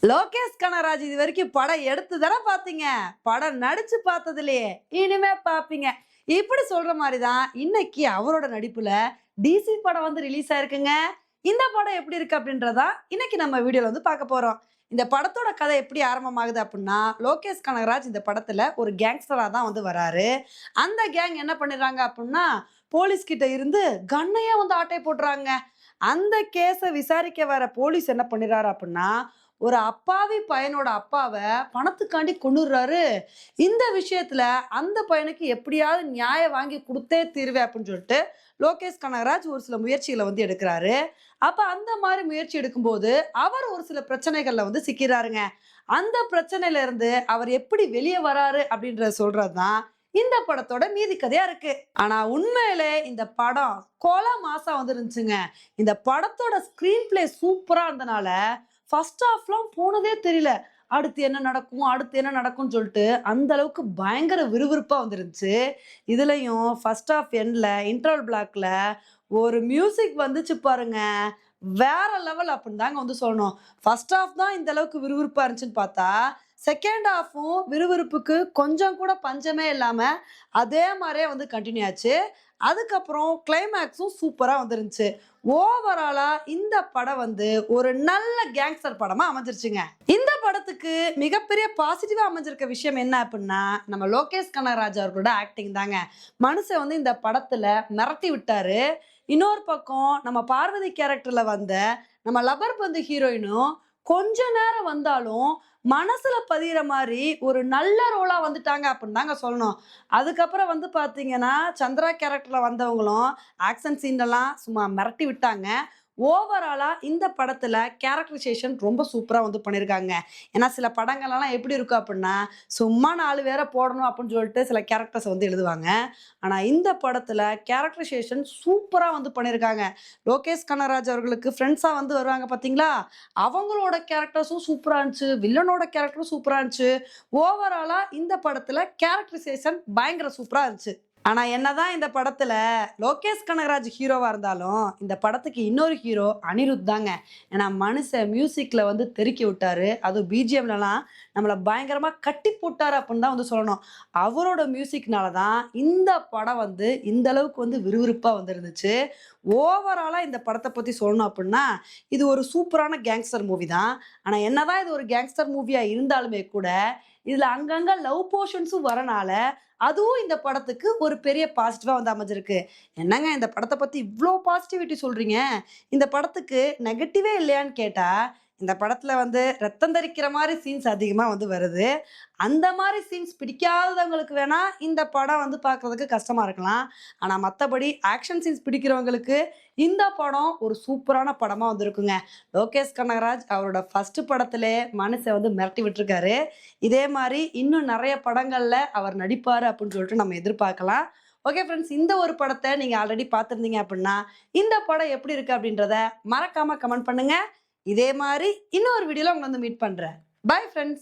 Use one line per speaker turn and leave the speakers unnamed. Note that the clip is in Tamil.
லோகேஷ் கனகராஜ் இது வரைக்கும் படம் எடுத்து தானே பாத்தீங்க, படம் நடிச்சு பார்த்தது இல்லையே, இனிமே பாப்பீங்க. இப்படி சொல்ற மாதிரிதான் இன்னைக்கு அவரோட நடிப்புல டிசி படம் வந்து ரிலீஸ் ஆயிருக்குங்க. இந்த படம் எப்படி இருக்கு அப்படின்றதா இன்னைக்கு நம்ம வீடியோல வந்து பார்க்க போறோம். இந்த படத்தோட கதை எப்படி ஆரம்பமாகுது அப்படின்னா, லோகேஷ் கனகராஜ் இந்த படத்துல ஒரு கேங்ஸ்டரா தான் வந்து வராரு. அந்த கேங் என்ன பண்ணிடுறாங்க அப்படின்னா, போலீஸ் கிட்ட இருந்து கண்ணையே வந்து ஆட்டை போட்டுறாங்க. அந்த கேஸ விசாரிக்க வர போலீஸ் என்ன பண்ணிடுறாரு அப்படின்னா, ஒரு அப்பாவி பையனோட அப்பாவ பணத்துக்காண்டி கொன்னுடுறாரு. இந்த விஷயத்துல அந்த பையனுக்கு எப்படியாவது நியாயம் வாங்கி குடுத்தே தீருவேன் அப்படின்னு சொல்லிட்டு லோகேஷ் கனகராஜ் ஒரு சில முயற்சிகளை வந்து எடுக்கிறாரு. அப்ப அந்த மாதிரி முயற்சி எடுக்கும்போது அவர் ஒரு சில பிரச்சனைகள்ல வந்து சிக்கிறாருங்க. அந்த பிரச்சனையில இருந்து அவர் எப்படி வெளியே வராரு அப்படின்றத சொல்றதுதான் இந்த படத்தோட மீதி கதையா இருக்கு. ஆனா உண்மையிலே இந்த படம் கொலை மாசா வந்து இருந்துச்சுங்க. இந்த படத்தோட ஸ்கிரீன் பிளே சூப்பரா இருந்தனால ஃபர்ஸ்ட் ஹாஃப்லாம் போனதே தெரியல. அடுத்து என்ன நடக்கும்? அடுத்து என்ன நடக்கும்ன்னு சொல்லிட்டு, அந்த அளவுக்கு பயங்கர விறுவிறுப்பா வந்துருந்துச்சு. இதுலயும் ஃபர்ஸ்ட் ஹாஃப் எண்ட்ல இன்டர்வல் பிளாக்ல ஒரு மியூசிக் வந்துச்சு பாருங்க. வேற லெவல் அப்படின்னு தாங்க வந்து சொல்லணும். ஃபர்ஸ்ட் ஹாஃப் தான் இந்த அளவுக்கு விறுவிறுப்பா இருந்துச்சுன்னு பார்த்தா, செகண்ட் ஹாஃபும் விறுவிறுப்புக்கு கொஞ்சம் கூட பஞ்சமே இல்லாம, அதே மாரியே வந்து கன்டின்யூ ஆச்சு. அதுக்கப்புறம் கிளைமேக்ஸும் சூப்பரா வந்துருந்துச்சு. ஓவராலா இந்த படம் வந்து ஒரு நல்ல கேங்ஸ்டர் படமா அமைஞ்சிருச்சுங்க. இந்த படத்துக்கு மிகப்பெரிய பாசிட்டிவா அமைஞ்சிருக்க விஷயம் என்ன அப்படின்னா, நம்ம லோகேஷ் கனகராஜ் அவர்களோட ஆக்டிங் தாங்க. மனுஷன் வந்து இந்த படத்துல மிரட்டி விட்டாரு. இன்னொரு பக்கம் நம்ம பார்வதி கேரக்டர்ல வந்த நம்ம லப்பர் பந்து ஹீரோயினும் கொஞ்ச நேரம் வந்தாலும் மனசுல பதிகிற மாதிரி ஒரு நல்ல ரோலா வந்துட்டாங்க அப்படின்னு தாங்க சொல்லணும். அதுக்கப்புறம் வந்து பாத்தீங்கன்னா சந்திரா கேரக்டர்ல வந்தவங்களும் ஆக்ஷன் சீன்லாம் சும்மா மிரட்டி விட்டாங்க. ஓவராலா இந்த படத்துல கேரக்டரைசேஷன் ரொம்ப சூப்பரா வந்து பண்ணியிருக்காங்க. ஏன்னா சில படங்கள்லாம் எப்படி இருக்கும் அப்படின்னா, சும்மா 4 பேரை போடணும் அப்படின்னு சொல்லிட்டு சில கேரக்டர்ஸ் வந்து எழுதுவாங்க. ஆனா இந்த படத்துல கேரக்டரைசேஷன் சூப்பரா வந்து பண்ணியிருக்காங்க. லோகேஷ் கனகராஜ் அவர்களுக்கு ஃப்ரெண்ட்ஸா வந்து வருவாங்க பாத்தீங்களா, அவங்களோட கேரக்டர்ஸும் சூப்பரா இருந்துச்சு. வில்லனோட கேரக்டரும் சூப்பரா இருந்துச்சு. ஓவராலா இந்த படத்துல கேரக்டரைசேஷன் பயங்கர சூப்பரா இருந்துச்சு. ஆனா என்னதான் இந்த படத்துல லோகேஷ் கனகராஜ் ஹீரோவா இருந்தாலும், இந்த படத்துக்கு இன்னொரு ஹீரோ அனிருத் தாங்க. ஏன்னா மனுஷன் மியூசிக்ல வந்து தெறிக்கி விட்டாரு. அதுவும் பிஜிஎம்லலாம் நம்மள பயங்கரமா கட்டி போட்டாரு அப்படின்னு தான் வந்து சொல்லணும். அவரோட மியூசிக்னால தான் இந்த படம் வந்து இந்த அளவுக்கு வந்து விறுவிறுப்பா வந்துருந்துச்சு. ஓவராலா இந்த படத்த பத்தி சொல்லணும் அப்படின்னா, இது ஒரு சூப்பரான கேங்ஸ்டர் மூவி தான். ஆனா என்னதான் இது ஒரு கேங்ஸ்டர் மூவியா இருந்தாலுமே கூட, இதுல அங்கங்க லவ் போர்ஷன்ஸும் வரனால, அதுவும் இந்த படத்துக்கு ஒரு பெரிய பாசிட்டிவா வந்து அமைஞ்சிருக்கு. என்னங்க இந்த படத்த பத்தி இவ்ளோ பாசிட்டிவிட்டி சொல்றீங்க? இந்த படத்துக்கு நெகட்டிவே இல்லையான்னு கேட்டா, இந்த படத்துல வந்து ரத்தம் தெறிக்கிற மாரி சீன்ஸ் அதிகமா வந்து வருது. அந்த மாரி சீன்ஸ் பிடிக்காதவங்களுக்கு வேணா இந்த படம் வந்து பார்க்கறதுக்கு கஷ்டமா இருக்கலாம். ஆனா மத்தபடி ஆக்ஷன் சீன்ஸ் பிடிக்கிறவங்களுக்கு இந்த படம் ஒரு சூப்பரான படமா வந்திருக்குங்க. லோகேஷ் கனகராஜ் அவரோட ஃபர்ஸ்ட் படத்திலே மனுஷன் வந்து மிரட்டி விட்டுருக்காரு. இதே மாரி இன்னும் நெறைய படங்கள்ல அவர் நடிப்பாரு அப்படின்னு சொல்லிட்டு நம்ம எதிர்பார்க்கலாம். ஓகே ஃப்ரெண்ட்ஸ், இந்த ஒரு படத்த நீங்க ஆல்ரெடி பார்த்திருந்தீங்க அப்படின்னா, இந்த படம் எப்படி இருக்கு அப்படின்றத மறக்காம கமெண்ட் பண்ணுங்க. இதே மாரி இன்னொரு வீடியோல உங்கள வந்து மீட் பண்றேன். Bye friends.